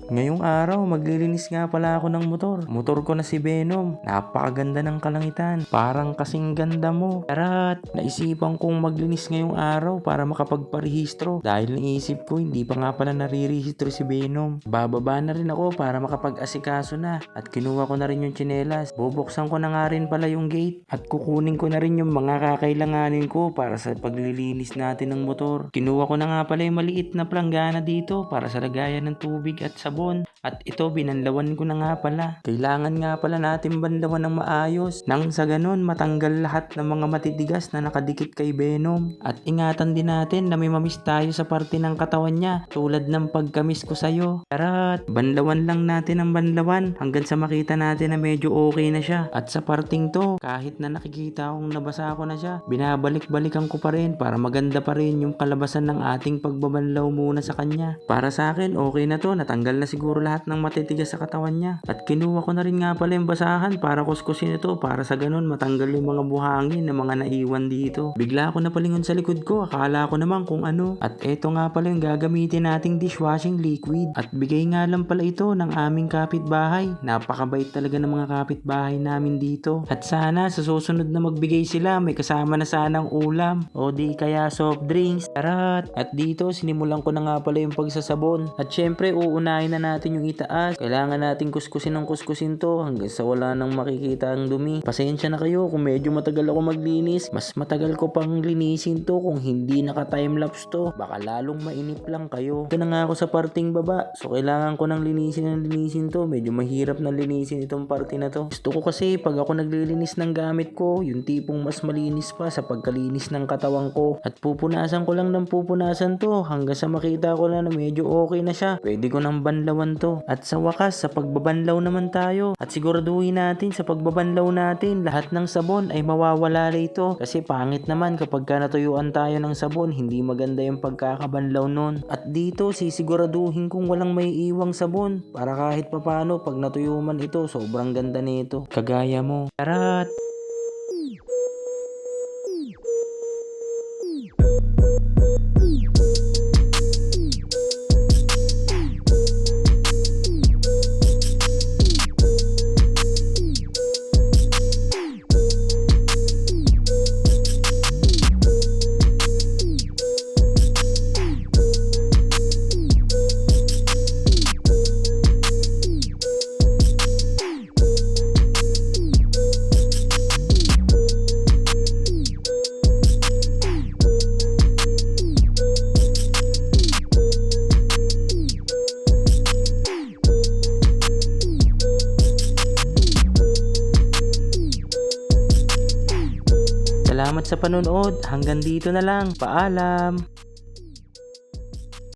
Ngayong araw, maglilinis nga pala ako ng motor. Motor ko na si Venom. Napakaganda ng kalangitan. Parang kasing ganda mo. Tarat! Naisipan kong maglinis ngayong araw para makapagparehistro. Dahil naisip ko, hindi pa nga pala narirehistro si Venom. Bababa na rin ako para makapag-asikaso na. At kinuha ko na rin yung tsinelas. Bubuksan ko na nga rin pala yung gate. At kukunin ko na rin yung mga kakailanganin ko para sa paglilinis natin ng motor. Kinuha ko na nga pala yung maliit na planggana dito para sa lagayan ng tubig at sabon. At ito, binanlawan ko na nga pala. Kailangan nga pala natin banlawan ng maayos nang sa ganun matanggal lahat ng mga matitigas na nakadikit kay Venom. At ingatan din natin na may mamiss tayo sa parte ng katawan niya tulad ng pagkamis ko sa'yo. Tarat! Banlawan lang natin ang banlawan hanggang sa makita natin na medyo okay na siya. At sa parting to, kahit na nakikita kong nabasa ko na siya, binabalik-balikan ko pa rin para maganda pa rin yung kalabasan ng ating pagbabanlaw muna sa kanya. Para sa akin, okay na to. Natanggal na siguro lahat ng matitigas sa katawan niya. At kinuha ko na rin nga pala yung basahan para kuskusin ito para sa ganun matanggal yung mga buhangin na mga naiwan dito. Bigla ako napalingon sa likod ko. Akala ko naman kung ano. At eto nga pala yung gagamitin nating dishwashing liquid. At bigay nga lang pala ito ng aming kapitbahay. Napakabait talaga ng mga kapitbahay namin dito. At sana sa susunod na magbigay sila may kasama na sanang ulam o di kaya soft drinks. Tarat! At dito sinimulan ko na nga pala yung pagsasabon. At syempre uunahin na natin yung itaas. Kailangan natin kuskusin ng kuskusin to hanggang sa wala nang makikita ang dumi. Pasensya na kayo kung medyo matagal ako maglinis. Mas matagal ko pang linisin to kung hindi naka-timelapse to. Baka lalong mainip lang kayo. Ito na nga ako sa parting baba. So kailangan ko nang linisin to. Medyo mahirap na linisin itong parte na to. Gusto ko kasi pag ako naglilinis ng gamit ko, yung tipong mas malinis pa sa pagkalinis ng katawan ko. At pupunasan ko lang ng pupunasan to hanggang sa makita ko na medyo okay na siya. Pwede ko nang banlawan to. At sa wakas, sa pagbabanlaw naman tayo. At siguraduhin natin sa pagbabanlaw natin, lahat ng sabon ay mawawala rito. Kasi pangit naman kapag natuyuan tayo ng sabon, hindi maganda yung pagkakabanlaw nun. At dito, sisiguraduhin kong walang may iwang sabon. Para kahit papano, pag natuyo man ito, sobrang ganda nito. Kagaya mo. Tarat! Salamat sa panonood. Hanggang dito na lang. Paalam!